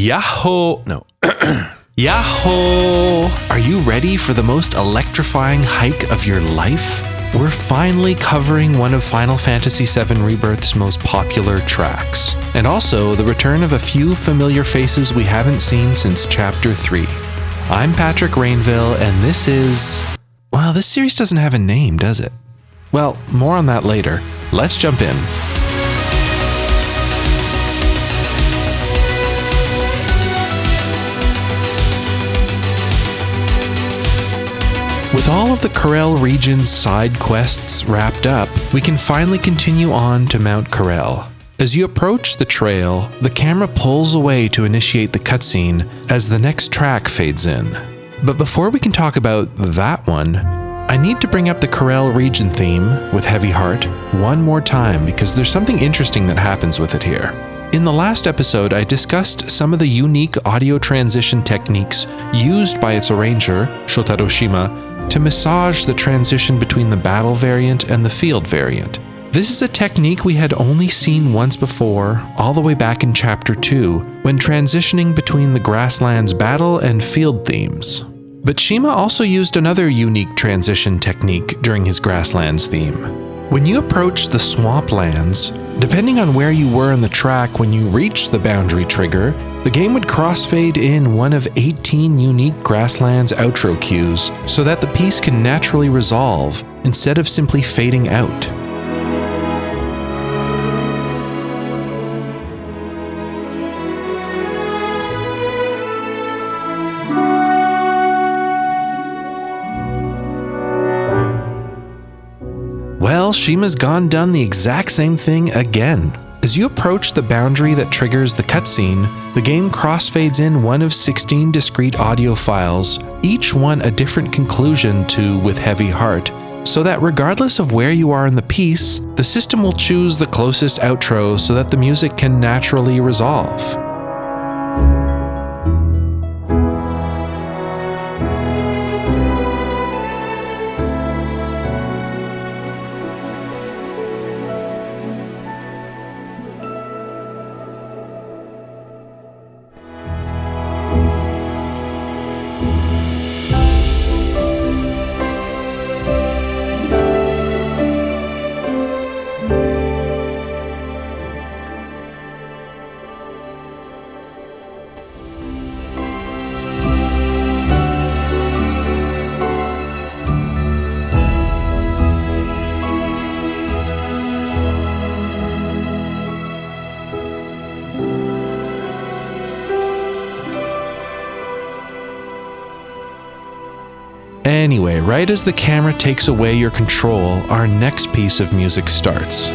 Yahoo! No. Yahoo! Are you ready for the most electrifying hike of your life? We're finally covering one of Final Fantasy VII Rebirth's most popular tracks, and also the return of a few familiar faces we haven't seen since Chapter 3. I'm Patrick Rainville, and this is... well, this series doesn't have a name, does it? Well, more on that later. Let's jump in. With all of the Corel region's side quests wrapped up, we can finally continue on to Mount Corel. As you approach the trail, the camera pulls away to initiate the cutscene as the next track fades in. But before we can talk about that one, I need to bring up the Corel region theme with Heavy Heart one more time because there's something interesting that happens with it here. In the last episode, I discussed some of the unique audio transition techniques used by its arranger, Shotaro Shima, to massage the transition between the battle variant and the field variant. This is a technique we had only seen once before, all the way back in Chapter 2, when transitioning between the Grasslands battle and field themes. But Shima also used another unique transition technique during his Grasslands theme. When you approach the Swamplands, depending on where you were in the track when you reached the boundary trigger, the game would crossfade in one of 18 unique Grasslands outro cues so that the piece can naturally resolve instead of simply fading out. Well, Shima's done the exact same thing again. As you approach the boundary that triggers the cutscene, the game crossfades in one of 16 discrete audio files, each one a different conclusion to With Heavy Heart, so that regardless of where you are in the piece, the system will choose the closest outro so that the music can naturally resolve. Anyway, right as the camera takes away your control, our next piece of music starts.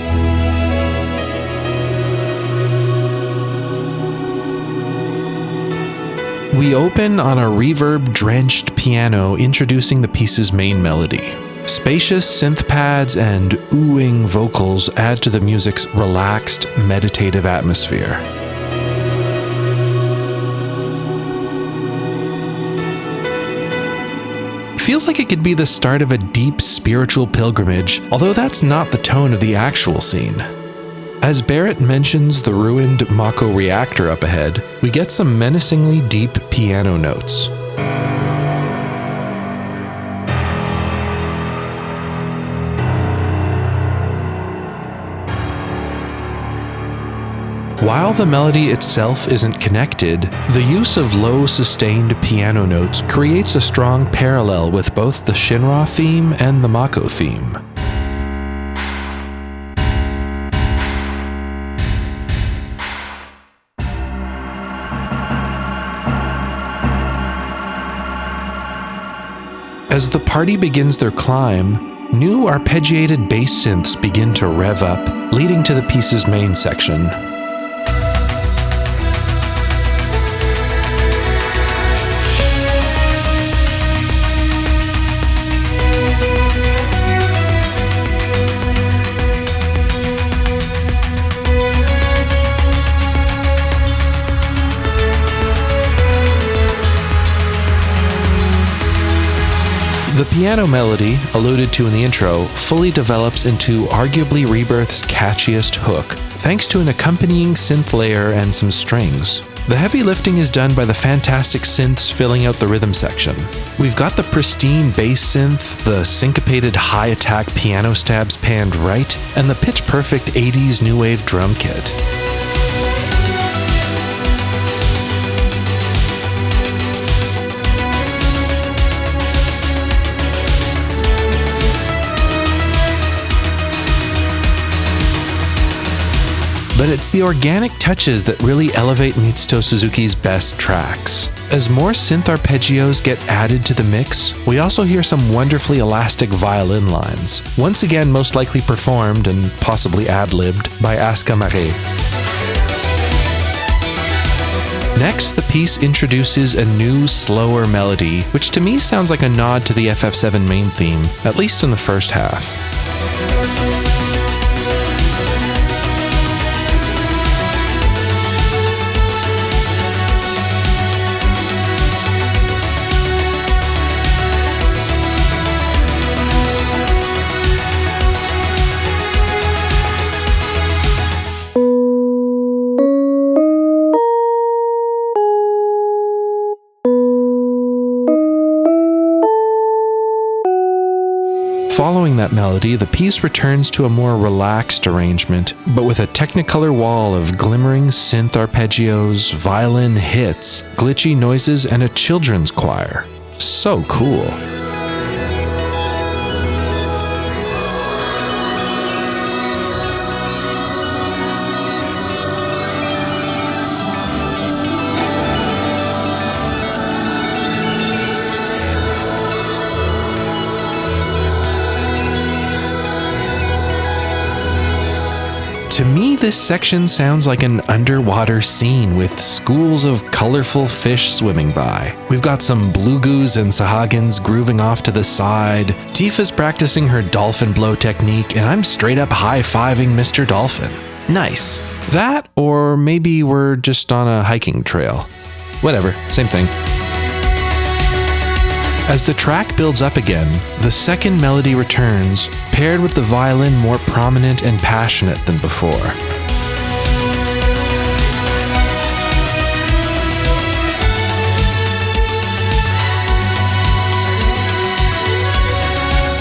We open on a reverb-drenched piano introducing the piece's main melody. Spacious synth pads and oohing vocals add to the music's relaxed, meditative atmosphere. Feels like it could be the start of a deep spiritual pilgrimage, although that's not the tone of the actual scene. As Barrett mentions the ruined Mako reactor up ahead, we get some menacingly deep piano notes. While the melody itself isn't connected, the use of low sustained piano notes creates a strong parallel with both the Shinra theme and the Mako theme. As the party begins their climb, new arpeggiated bass synths begin to rev up, leading to the piece's main section. The piano melody, alluded to in the intro, fully develops into arguably Rebirth's catchiest hook, thanks to an accompanying synth layer and some strings. The heavy lifting is done by the fantastic synths filling out the rhythm section. We've got the pristine bass synth, the syncopated high attack piano stabs panned right, and the pitch-perfect 80s new wave drum kit. But it's the organic touches that really elevate Mitsuto Suzuki's best tracks. As more synth arpeggios get added to the mix, we also hear some wonderfully elastic violin lines, once again most likely performed and possibly ad-libbed by Asuka Mare. Next, the piece introduces a new, slower melody, which to me sounds like a nod to the FF7 main theme, at least in the first half. Following that melody, the piece returns to a more relaxed arrangement, but with a Technicolor wall of glimmering synth arpeggios, violin hits, glitchy noises, and a children's choir. So cool. To me, this section sounds like an underwater scene with schools of colorful fish swimming by. We've got some Bluegoos and Sahagins grooving off to the side, Tifa's practicing her dolphin blow technique, and I'm straight up high-fiving Mr. Dolphin. Nice. That, or maybe we're just on a hiking trail. Whatever, same thing. As the track builds up again, the second melody returns, paired with the violin more prominent and passionate than before.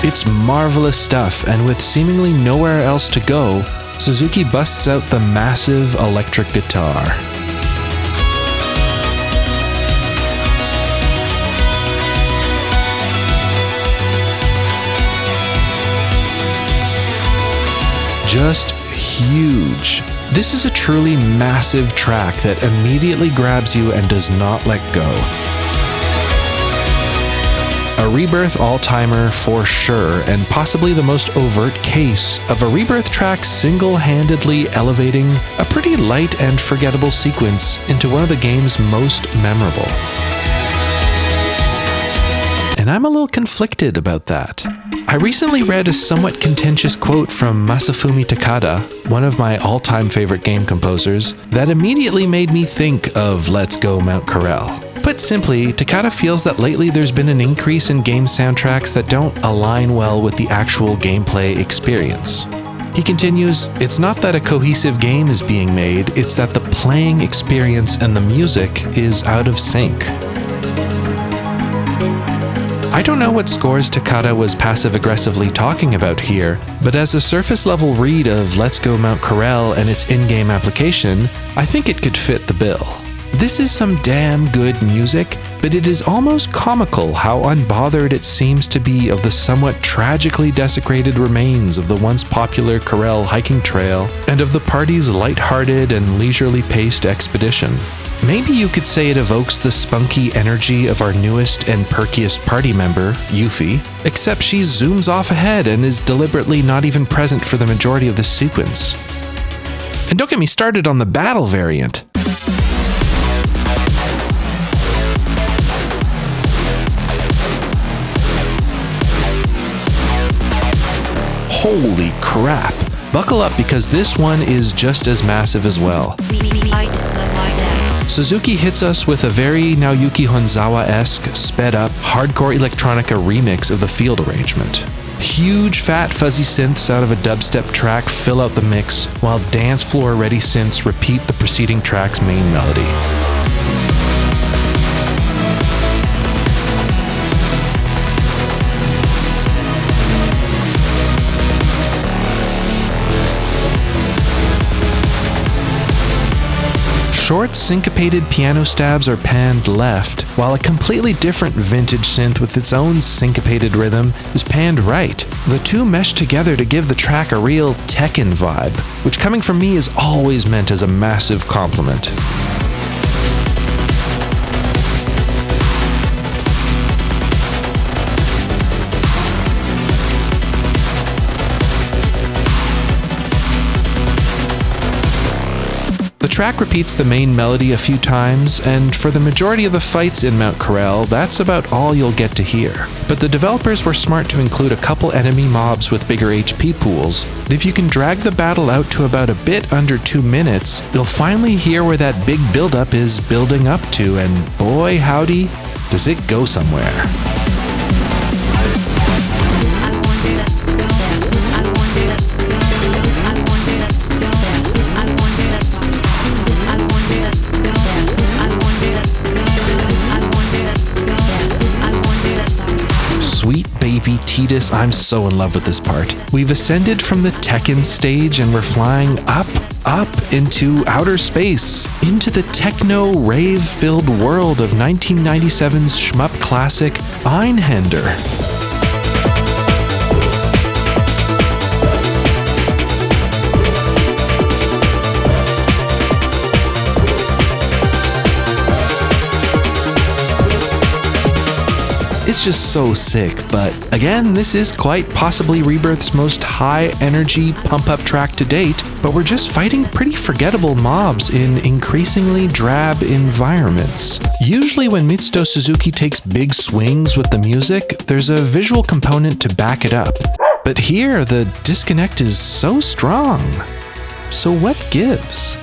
It's marvelous stuff, and with seemingly nowhere else to go, Suzuki busts out the massive electric guitar. Just huge. This is a truly massive track that immediately grabs you and does not let go. A Rebirth all-timer for sure, and possibly the most overt case of a Rebirth track single-handedly elevating a pretty light and forgettable sequence into one of the game's most memorable. And I'm a little conflicted about that. I recently read a somewhat contentious quote from Masafumi Takada, one of my all-time favorite game composers, that immediately made me think of Let's Go Mount Corel. Put simply, Takada feels that lately there's been an increase in game soundtracks that don't align well with the actual gameplay experience. He continues, "It's not that a cohesive game is being made, it's that the playing experience and the music is out of sync." I don't know what scores Takada was passive-aggressively talking about here, but as a surface-level read of Let's Go Mount Corel and its in-game application, I think it could fit the bill. This is some damn good music, but it is almost comical how unbothered it seems to be of the somewhat tragically desecrated remains of the once popular Corel hiking trail and of the party's light-hearted and leisurely paced expedition. Maybe you could say it evokes the spunky energy of our newest and perkiest party member, Yuffie, except she zooms off ahead and is deliberately not even present for the majority of the sequence. And don't get me started on the battle variant. Holy crap! Buckle up because this one is just as massive as well. Suzuki hits us with a very Naoyuki Honzawa-esque, sped-up, hardcore electronica remix of the field arrangement. Huge fat fuzzy synths out of a dubstep track fill out the mix, while dance floor ready synths repeat the preceding track's main melody. Short, syncopated piano stabs are panned left, while a completely different vintage synth with its own syncopated rhythm is panned right. The two mesh together to give the track a real Tekken vibe, which coming from me is always meant as a massive compliment. The track repeats the main melody a few times, and for the majority of the fights in Mount Corel, that's about all you'll get to hear. But the developers were smart to include a couple enemy mobs with bigger HP pools, and if you can drag the battle out to about a bit under 2 minutes, you'll finally hear where that big buildup is building up to, and boy howdy, does it go somewhere. Baby Tidus, I'm so in love with this part. We've ascended from the Tekken stage and we're flying up into outer space, into the techno rave-filled world of 1997's shmup classic Einhander. It's just so sick, but again, this is quite possibly Rebirth's most high-energy pump-up track to date, but we're just fighting pretty forgettable mobs in increasingly drab environments. Usually when Mitsuto Suzuki takes big swings with the music, there's a visual component to back it up. But here, the disconnect is so strong. So what gives?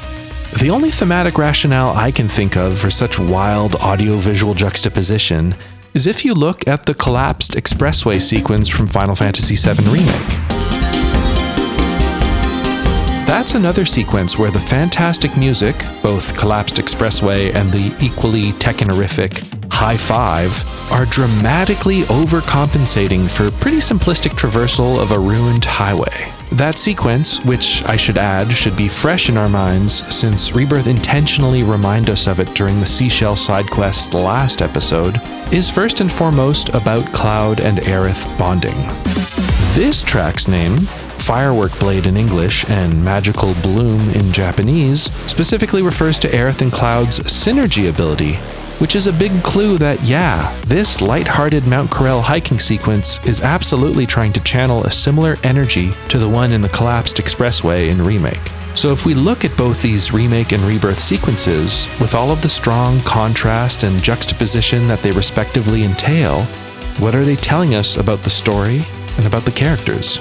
The only thematic rationale I can think of for such wild audio-visual juxtaposition is if you look at the collapsed expressway sequence from Final Fantasy VII Remake. That's another sequence where the fantastic music, both Collapsed Expressway and the equally Tekken-orific High Five, are dramatically overcompensating for pretty simplistic traversal of a ruined highway. That sequence, which I should add should be fresh in our minds since Rebirth intentionally reminded us of it during the Seashell side quest last episode, is first and foremost about Cloud and Aerith bonding. This track's name, Firework Blade in English and Magical Bloom in Japanese, specifically refers to Aerith and Cloud's synergy ability, which is a big clue that, yeah, this lighthearted Mount Corel hiking sequence is absolutely trying to channel a similar energy to the one in the Collapsed Expressway in Remake. So if we look at both these Remake and Rebirth sequences, with all of the strong contrast and juxtaposition that they respectively entail, what are they telling us about the story and about the characters?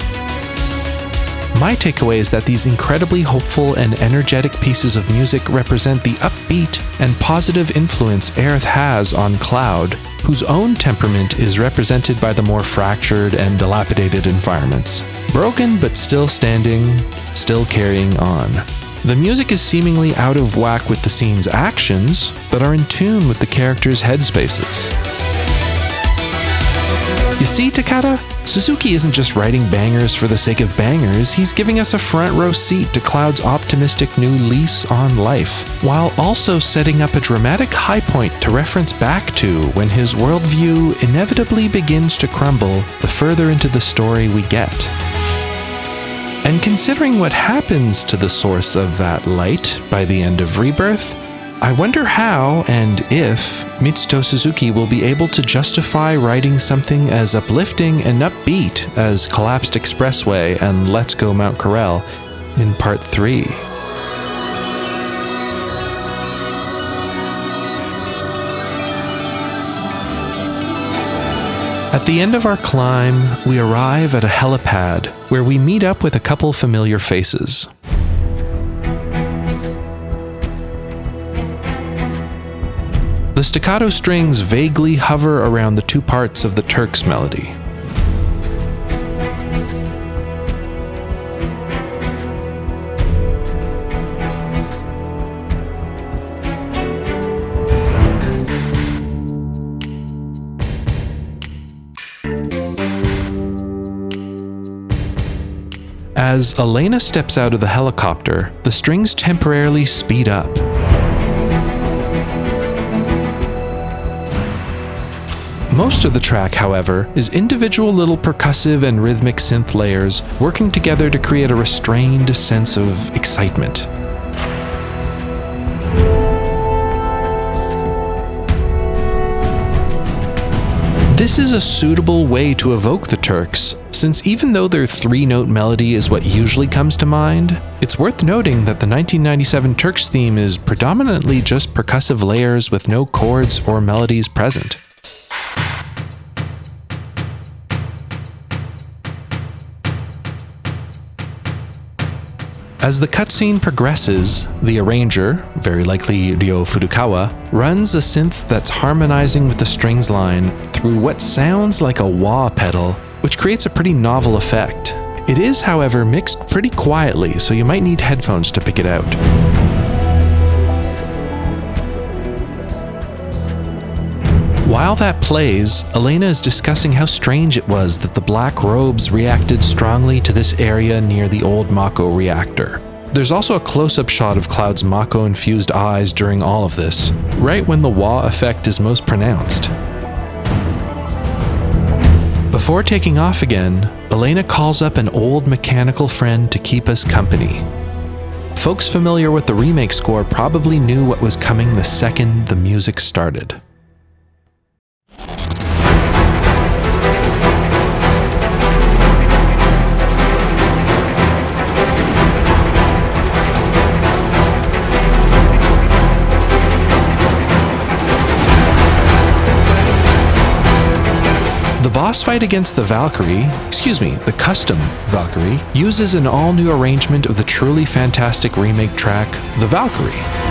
My takeaway is that these incredibly hopeful and energetic pieces of music represent the upbeat and positive influence Aerith has on Cloud, whose own temperament is represented by the more fractured and dilapidated environments. Broken but still standing, still carrying on. The music is seemingly out of whack with the scene's actions, but are in tune with the characters' headspaces. You see, Takata? Suzuki isn't just writing bangers for the sake of bangers, he's giving us a front row seat to Cloud's optimistic new lease on life, while also setting up a dramatic high point to reference back to when his worldview inevitably begins to crumble the further into the story we get. And considering what happens to the source of that light by the end of Rebirth, I wonder how and if Mitsuto Suzuki will be able to justify writing something as uplifting and upbeat as Collapsed Expressway and Let's Go Mount Corel in Part 3. At the end of our climb, we arrive at a helipad where we meet up with a couple familiar faces. The staccato strings vaguely hover around the two parts of the Turk's melody. As Elena steps out of the helicopter, the strings temporarily speed up. Most of the track, however, is individual little percussive and rhythmic synth layers working together to create a restrained sense of excitement. This is a suitable way to evoke the Turks, since even though their three-note melody is what usually comes to mind, it's worth noting that the 1997 Turks theme is predominantly just percussive layers with no chords or melodies present. As the cutscene progresses, the arranger, very likely Ryo Furukawa, runs a synth that's harmonizing with the strings line through what sounds like a wah pedal, which creates a pretty novel effect. It is, however, mixed pretty quietly, so you might need headphones to pick it out. While that plays, Elena is discussing how strange it was that the black robes reacted strongly to this area near the old Mako reactor. There's also a close-up shot of Cloud's Mako-infused eyes during all of this, right when the wah effect is most pronounced. Before taking off again, Elena calls up an old mechanical friend to keep us company. Folks familiar with the remake score probably knew what was coming the second the music started. The boss fight against the custom Valkyrie, uses an all-new arrangement of the truly fantastic remake track, The Valkyrie.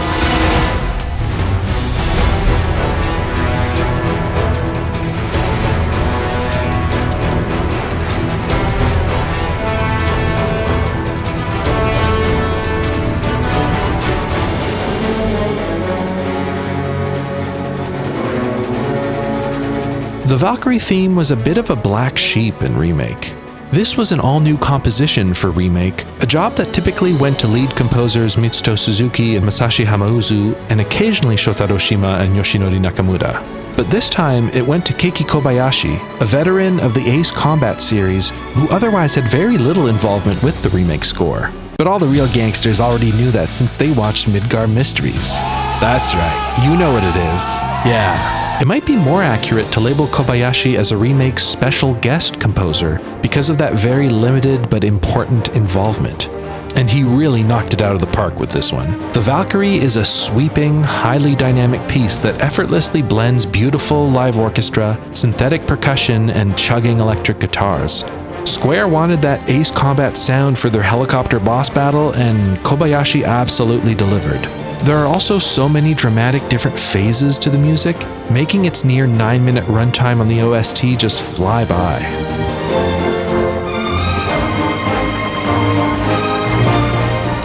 The Valkyrie theme was a bit of a black sheep in Remake. This was an all-new composition for Remake, a job that typically went to lead composers Mitsuto Suzuki and Masashi Hamauzu, and occasionally Shotaro Shima and Yoshinori Nakamura. But this time, it went to Keiki Kobayashi, a veteran of the Ace Combat series, who otherwise had very little involvement with the remake score. But all the real gangsters already knew that since they watched Midgar Mysteries. That's right, you know what it is. Yeah. It might be more accurate to label Kobayashi as a remake's special guest composer because of that very limited but important involvement. And he really knocked it out of the park with this one. The Valkyrie is a sweeping, highly dynamic piece that effortlessly blends beautiful live orchestra, synthetic percussion, and chugging electric guitars. Square wanted that Ace Combat sound for their helicopter boss battle, and Kobayashi absolutely delivered. There are also so many dramatic different phases to the music, making its near 9-minute runtime on the OST just fly by.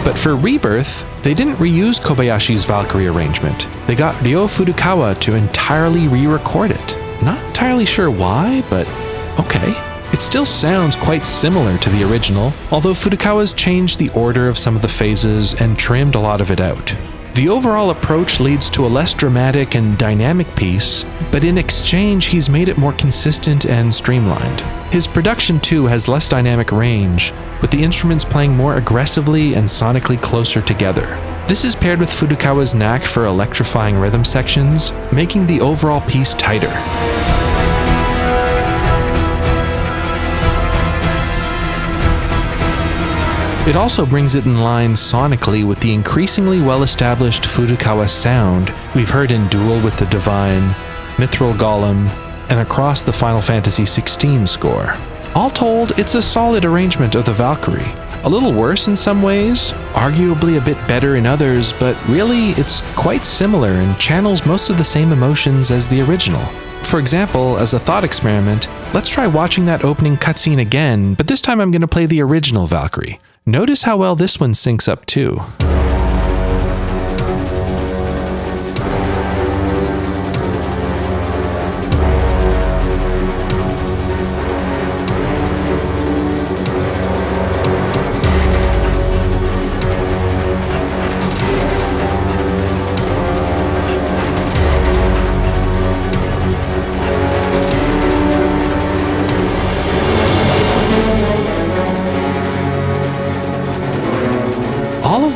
But for Rebirth, they didn't reuse Kobayashi's Valkyrie arrangement. They got Ryo Furukawa to entirely re-record it. Not entirely sure why, but okay. It still sounds quite similar to the original, although Furukawa's changed the order of some of the phases and trimmed a lot of it out. The overall approach leads to a less dramatic and dynamic piece, but in exchange he's made it more consistent and streamlined. His production too has less dynamic range, with the instruments playing more aggressively and sonically closer together. This is paired with Furukawa's knack for electrifying rhythm sections, making the overall piece tighter. It also brings it in line sonically with the increasingly well-established Furukawa sound we've heard in Duel with the Divine, Mithril Golem, and across the Final Fantasy XVI score. All told, it's a solid arrangement of the Valkyrie. A little worse in some ways, arguably a bit better in others, but really it's quite similar and channels most of the same emotions as the original. For example, as a thought experiment, let's try watching that opening cutscene again, but this time I'm going to play the original Valkyrie. Notice how well this one syncs up too.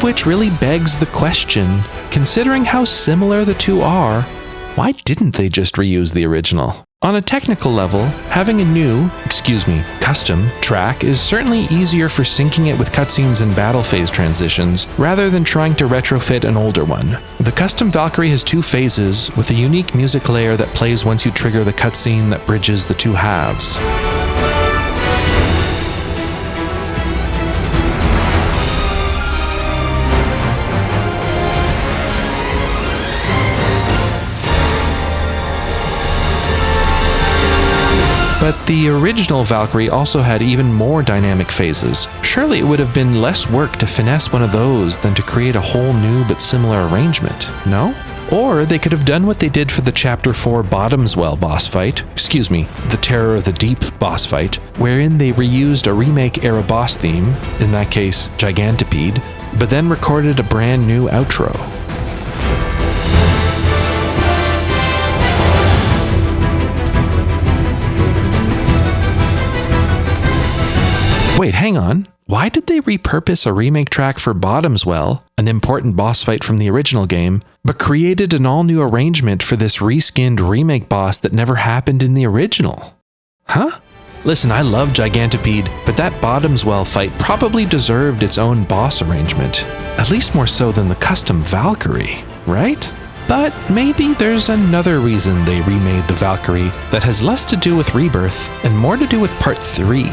which really begs the question, considering how similar the two are, why didn't they just reuse the original? On a technical level, having a custom track is certainly easier for syncing it with cutscenes and battle phase transitions, rather than trying to retrofit an older one. The custom Valkyrie has 2 phases, with a unique music layer that plays once you trigger the cutscene that bridges the 2 halves. But the original Valkyrie also had even more dynamic phases. Surely it would have been less work to finesse one of those than to create a whole new but similar arrangement, no? Or they could have done what they did for the Chapter 4 Bottomswell boss fight, the Terror of the Deep boss fight, wherein they reused a remake-era boss theme, in that case Gigantipede, but then recorded a brand new outro. Wait, hang on. Why did they repurpose a remake track for Bottomswell, an important boss fight from the original game, but created an all-new arrangement for this reskinned remake boss that never happened in the original? Huh? Listen, I love Gigantipede, but that Bottomswell fight probably deserved its own boss arrangement. At least more so than the custom Valkyrie, right? But maybe there's another reason they remade the Valkyrie that has less to do with Rebirth and more to do with Part 3.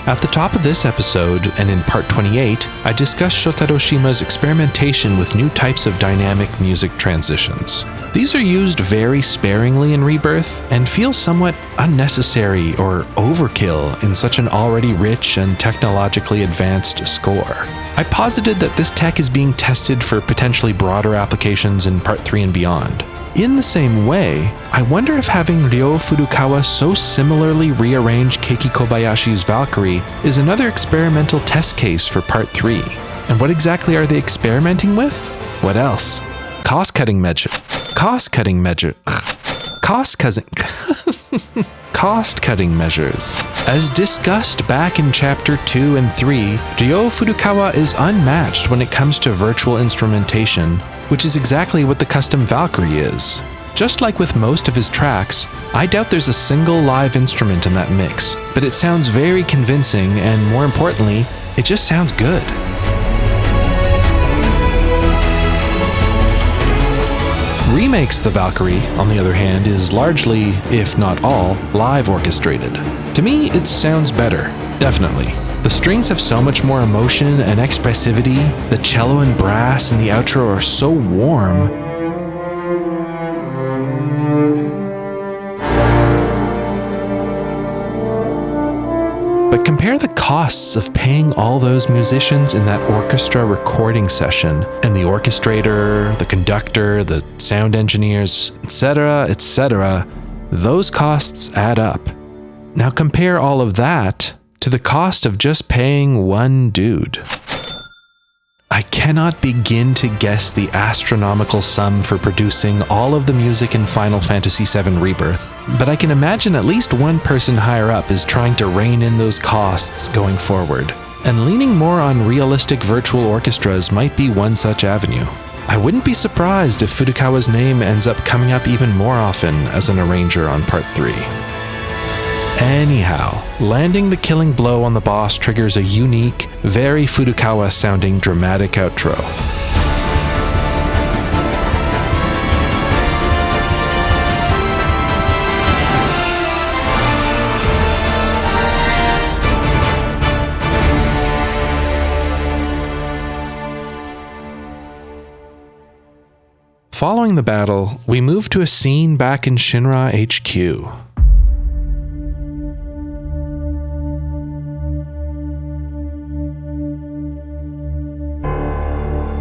At the top of this episode, and in Part 28, I discuss Shotaro Shima's experimentation with new types of dynamic music transitions. These are used very sparingly in Rebirth, and feel somewhat unnecessary or overkill in such an already rich and technologically advanced score. I posited that this tech is being tested for potentially broader applications in Part 3 and beyond. In the same way, I wonder if having Ryo Furukawa so similarly rearrange Keiki Kobayashi's Valkyrie is another experimental test case for Part 3. And what exactly are they experimenting with? What else? Cost-cutting measures. As discussed back in Chapter 2 and 3, Ryo Furukawa is unmatched when it comes to virtual instrumentation, which is exactly what the custom Valkyrie is. Just like with most of his tracks, I doubt there's a single live instrument in that mix, but it sounds very convincing, and more importantly, it just sounds good. Remakes the Valkyrie, on the other hand, is largely, if not all, live orchestrated. To me, it sounds better, definitely. The strings have so much more emotion and expressivity, the cello and brass in the outro are so warm. But compare the costs of paying all those musicians in that orchestra recording session, and the orchestrator, the conductor, the sound engineers, etc., etc. Those costs add up. Now compare all of that to the cost of just paying one dude. I cannot begin to guess the astronomical sum for producing all of the music in Final Fantasy VII Rebirth, but I can imagine at least one person higher up is trying to rein in those costs going forward, and leaning more on realistic virtual orchestras might be one such avenue. I wouldn't be surprised if Furukawa's name ends up coming up even more often as an arranger on Part 3. Anyhow, landing the killing blow on the boss triggers a unique, very Furukawa-sounding dramatic outro. Following the battle, we move to a scene back in Shinra HQ.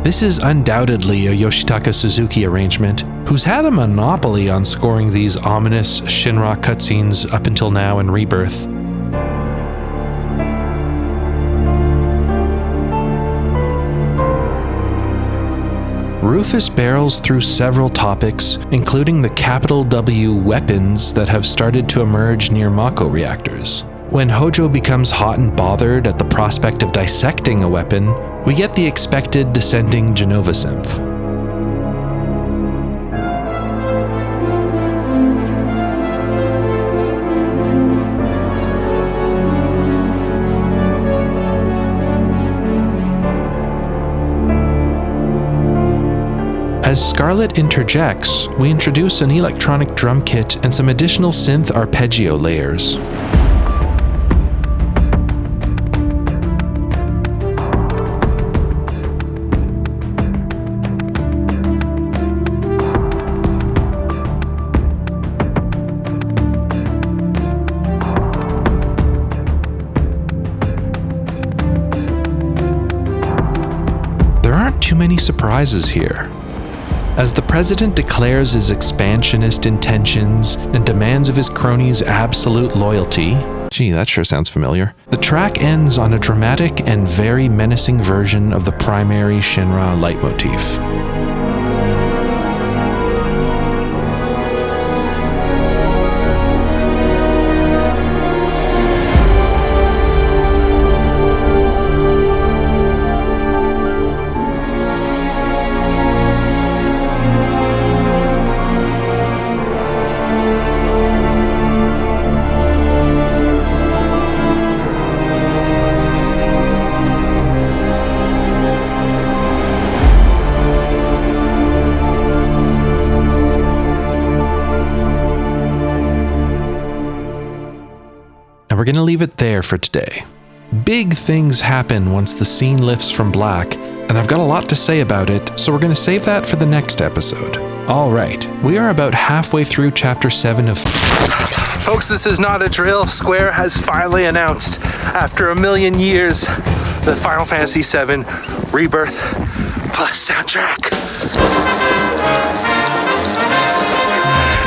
This is undoubtedly a Yoshitaka Suzuki arrangement, who's had a monopoly on scoring these ominous Shinra cutscenes up until now in Rebirth. Rufus barrels through several topics, including the capital W weapons that have started to emerge near Mako reactors. When Hojo becomes hot and bothered at the prospect of dissecting a weapon, we get the expected descending Genova synth. As Scarlet interjects, we introduce an electronic drum kit and some additional synth arpeggio layers. There aren't too many surprises here. As the president declares his expansionist intentions and demands of his cronies absolute loyalty, gee, that sure sounds familiar, the track ends on a dramatic and very menacing version of the primary Shinra leitmotif. And we're going to leave it there for today. Big things happen once the scene lifts from black, and I've got a lot to say about it, so we're going to save that for the next episode. Alright, we are about halfway through Chapter 7 of... Folks, this is not a drill. Square has finally announced, after a million years, the Final Fantasy VII Rebirth Plus soundtrack.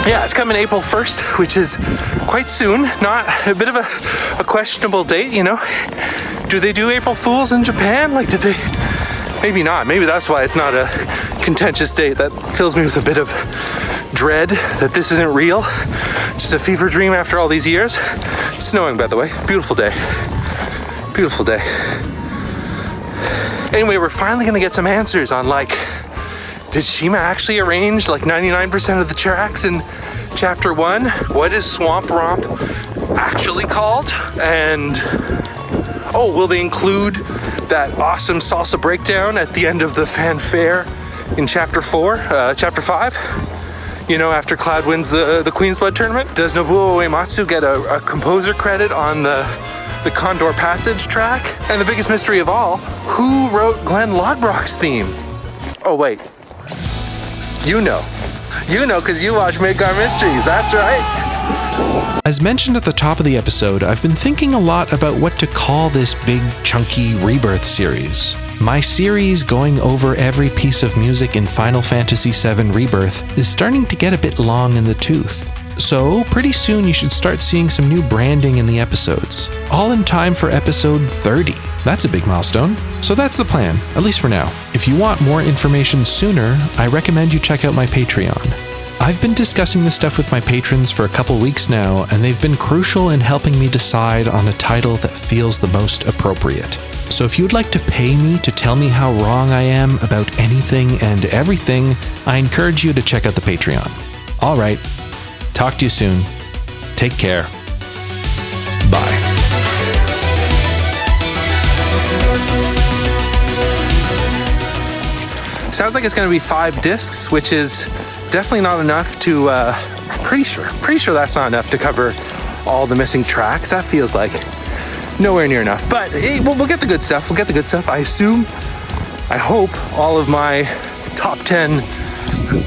Yeah, it's coming April 1st, which is quite soon. Not a bit of a questionable date, you know. Do they do April Fools in Japan? Like, did they? Maybe not. Maybe that's why it's not a contentious date. That fills me with a bit of dread that this isn't real. Just a fever dream after all these years. It's snowing, by the way. Beautiful day. Beautiful day. Anyway, we're finally gonna get some answers on, like, did Shima actually arrange like 99% of the tracks in Chapter 1? What is Swamp Romp actually called? And, oh, will they include that awesome salsa breakdown at the end of the fanfare in Chapter 4, Chapter 5? You know, after Cloud wins the Queen's Blood tournament? Does Nobuo Uematsu get a composer credit on the Condor Passage track? And the biggest mystery of all, who wrote Glenn Lodbrok's theme? Oh, wait. You know, because you watch Midgar Mysteries, that's right. As mentioned at the top of the episode, I've been thinking a lot about what to call this big, chunky Rebirth series. My series going over every piece of music in Final Fantasy VII Rebirth is starting to get a bit long in the tooth. So, pretty soon you should start seeing some new branding in the episodes. All in time for episode 30. That's a big milestone. So that's the plan, at least for now. If you want more information sooner, I recommend you check out my Patreon. I've been discussing this stuff with my patrons for a couple weeks now, and they've been crucial in helping me decide on a title that feels the most appropriate. So if you'd like to pay me to tell me how wrong I am about anything and everything, I encourage you to check out the Patreon. Alright, talk to you soon. Take care. Bye. Sounds like it's going to be 5 discs, which is definitely not enough to, pretty sure that's not enough to cover all the missing tracks. That feels like nowhere near enough, but hey, we'll get the good stuff. We'll get the good stuff. I hope all of my top 10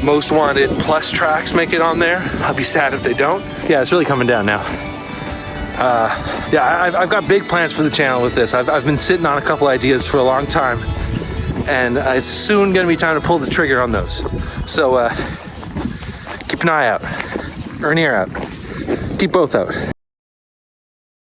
most wanted plus tracks make it on there. I'll be sad if they don't. Yeah, it's really coming down now. Yeah, I've got big plans for the channel with this. I've been sitting on a couple ideas for a long time, and it's soon going to be time to pull the trigger on those. So keep an eye out, or an ear out. Keep both out.